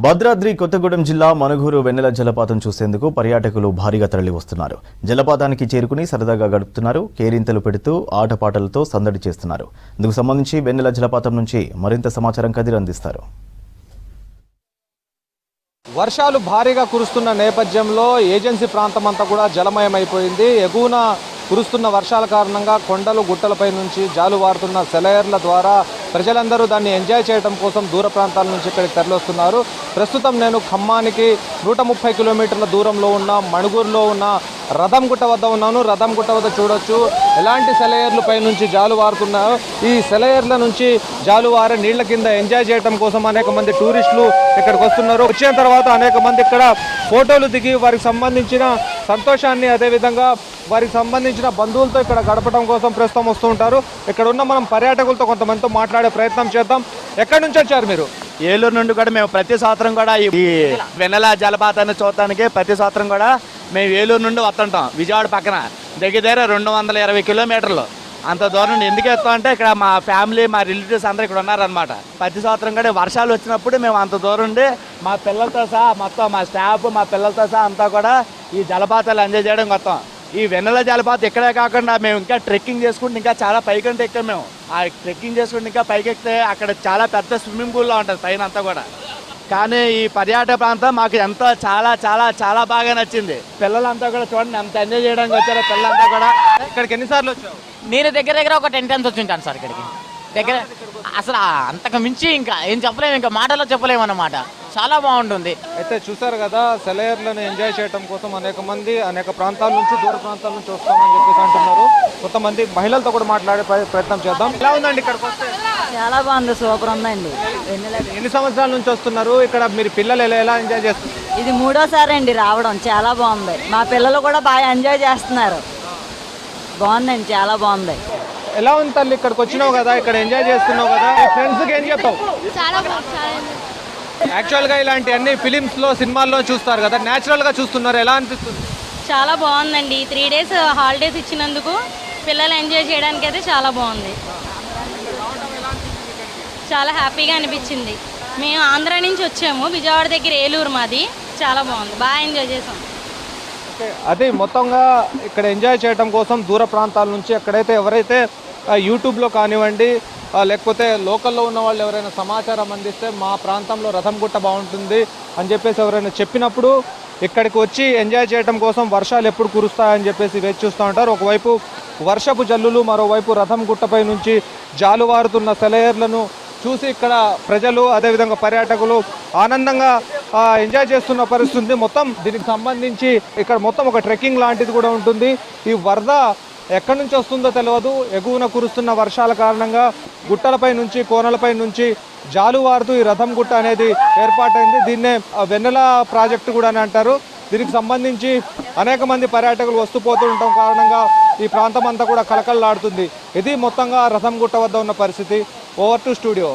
భద్రాద్రి కొత్తగూడెం జిల్లా మనుగూరు వెన్నెల జలపాతం చూసేందుకు పర్యాటకులు భారీగా తరలి వస్తున్నారు. జలపాతానికి చేరుకుని సరదాగా గడుపుతున్నారు. కేరింతలు పెడుతూ ఆటపాటలతో సందడి చేస్తున్నారు. ఇందుకు సంబంధించి వెన్నెల జలపాతం నుంచి మరింత సమాచారం కదిరి అందిస్తారు. వర్షాలు భారీగా కురుస్తున్న నేపథ్యంలో ఏజెన్సీ ప్రాంతం అంతా కూడా జలమయమైపోయింది. ఎగువన కురుస్తున్న వర్షాల కారణంగా కొండలు గుట్టలపై నుంచి జాలువారుతున్న సెలయర్ల ద్వారా ప్రజలందరూ దాన్ని ఎంజాయ్ చేయడం కోసం దూర ప్రాంతాల నుంచి ఇక్కడికి తరలిస్తున్నారు. ప్రస్తుతం నేను ఖమ్మానికి 130 కిలోమీటర్ల దూరంలో ఉన్న మణుగూరులో ఉన్న రథంగుట్ట వద్ద ఉన్నాను. రథంగుట్ట వద్ద చూడొచ్చు ఎలాంటి సెలయర్లు పై నుంచి జాలువారుతున్నాయో. ఈ సెలయర్ల నుంచి జాలువారే నీళ్ల కింద ఎంజాయ్ చేయడం కోసం అనేక మంది టూరిస్టులు ఇక్కడికి వస్తున్నారు. వచ్చిన తర్వాత అనేక మంది ఇక్కడ ఫోటోలు దిగి వారికి సంబంధించిన సంతోషాన్ని, అదేవిధంగా వారికి సంబంధించిన బంధువులతో ఇక్కడ గడపడం కోసం ప్రస్తుతం వస్తూ ఉంటారు. ఇక్కడ ఉన్న మనం పర్యాటకులతో కొంతమందితో మాట్లాడే ప్రయత్నం చేద్దాం. ఎక్కడి నుంచి వచ్చారు మీరు? ఏలూరు నుండి కూడా మేము ప్రతి సంవత్సరం కూడా ఈ వెన్నెల జలపాతాన్ని చూడటానికి ప్రతి సంవత్సరం కూడా మేము ఏలూరు నుండి వస్తుంటాం. విజయవాడ పక్కన దగ్గర 220 కిలోమీటర్లు. అంత దూరం నుండి ఎందుకు వెళ్తాం అంటే ఇక్కడ మా ఫ్యామిలీ, మా రిలేటివ్స్ అందరూ ఇక్కడ ఉన్నారనమాట. ప్రతి సంవత్సరం కూడా వర్షాలు వచ్చినప్పుడు మేము అంత దూరం నుండి మా పిల్లలతో సహా మొత్తం మా స్టాఫ్, మా పిల్లలతో సహా అంతా కూడా ఈ జలపాతాలు ఎంజాయ్ చేయడం వస్తాం. ఈ వెన్నెల జలపాతం ఇక్కడే కాకుండా మేము ఇంకా ట్రెక్కింగ్ చేసుకుంటే ఇంకా చాలా పైకంటే ఎక్కాం. మేము ఆ ట్రెక్కింగ్ చేసుకుంటే ఇంకా పైకి ఎక్కితే అక్కడ చాలా పెద్ద స్విమ్మింగ్ పూల్లో ఉంటుంది పైన అంతా కూడా. కానీ ఈ పర్యాటక ప్రాంతం మాకు ఎంతో చాలా చాలా చాలా బాగా నచ్చింది. పిల్లలంతా కూడా చూడండి ఎంత ఎంజాయ్ చేయడానికి వచ్చారో పిల్లలంతా కూడా. ఇక్కడికి ఎన్నిసార్లు వచ్చావు? నేను దగ్గర ఒక 10 times వచ్చి ఉంటాను సార్ ఇక్కడికి. దగ్గర అసలు అంతకు మించి ఇంకా ఏం చెప్పలేము, ఇంకా మాటలో చెప్పలేము అన్నమాట. చాలా బాగుంటుంది. అయితే చూసారు కదా, సెలయర్లను ఎంజాయ్ చేయడం కోసం అనేక మంది అనేక ప్రాంతాల నుంచి, దూర ప్రాంతాల నుంచి వస్తామని చెప్పేసి అంటున్నారు. కొంతమంది మహిళలతో కూడా మాట్లాడే ప్రయత్నం చేద్దాం. ఎలా ఉందండి ఇక్కడికి వస్తే? చాలా బాగుంది, సూపర్ ఉందండి. ఎన్ని సంవత్సరాల నుంచి వస్తున్నారు ఇక్కడ? మీరు పిల్లలు ఎలా ఎంజాయ్ చేస్తున్నారు? ఇది 3వసారి అండి రావడం. చాలా బాగుంది. మా పిల్లలు కూడా బాగా ఎంజాయ్ చేస్తున్నారు. బాగుందండి, చాలా బాగుంది. ఎలా ఉంది తల్లి? ఇక్కడికి వచ్చినావు కదా, ఇక్కడ ఎంజాయ్ చేస్తున్నావు కదా, ఫ్రెండ్స్కి ఏం చెప్తావు? చాలా బాగుంది. యాక్చువల్గా ఇలాంటి అన్ని ఫిలిమ్స్లో, సినిమాల్లో చూస్తారు కదా, న్యాచురల్గా చూస్తున్నారు. ఎలా అనిపిస్తుంది? చాలా బాగుందండి. 3 days హాలిడేస్ ఇచ్చినందుకు పిల్లలు ఎంజాయ్ చేయడానికి అయితే చాలా బాగుంది. చాలా హ్యాపీగా అనిపించింది. మేము ఆంధ్ర నుంచి వచ్చాము, విజయవాడ దగ్గర ఏలూరు మాది. చాలా బాగుంది, బాగా ఎంజాయ్ చేసాం. అదే మొత్తంగా ఇక్కడ ఎంజాయ్ చేయడం కోసం దూర ప్రాంతాల నుంచి ఎవరైతే యూట్యూబ్లో కానివ్వండి, లేకపోతే లోకల్లో ఉన్న వాళ్ళు ఎవరైనా సమాచారం అందిస్తే మా ప్రాంతంలో రథంగుట్ట బాగుంటుంది అని చెప్పేసి ఎవరైనా చెప్పినప్పుడు ఇక్కడికి వచ్చి ఎంజాయ్ చేయడం కోసం వర్షాలు ఎప్పుడు కురుస్తాయని చెప్పేసి వేచి చూస్తూ ఉంటారు. ఒకవైపు వర్షపు జల్లులు, మరోవైపు రథంగుట్టపై నుంచి జాలువారుతున్న సెలయర్లను చూసి ఇక్కడ ప్రజలు, అదేవిధంగా పర్యాటకులు ఆనందంగా ఎంజాయ్ చేస్తున్న పరిస్థితి. మొత్తం దీనికి సంబంధించి ఇక్కడ మొత్తం ఒక ట్రెక్కింగ్ లాంటిది కూడా ఉంటుంది. ఈ వరద ఎక్కడి నుంచి వస్తుందో తెలియదు. ఎగువన కురుస్తున్న వర్షాల కారణంగా గుట్టలపై నుంచి, కోనలపై నుంచి జాలువారుతూ ఈ రథంగుట్ట అనేది ఏర్పాటైంది. దీన్నే వెన్నెల ప్రాజెక్టు కూడా అని అంటారు. దీనికి సంబంధించి అనేక మంది పర్యాటకులు వస్తూ పోతూ ఉండటం కారణంగా ఈ ప్రాంతం అంతా కూడా కలకలలాడుతుంది. ఇది మొత్తంగా రథంగుట్ట వద్ద ఉన్న పరిస్థితి. Over to studio.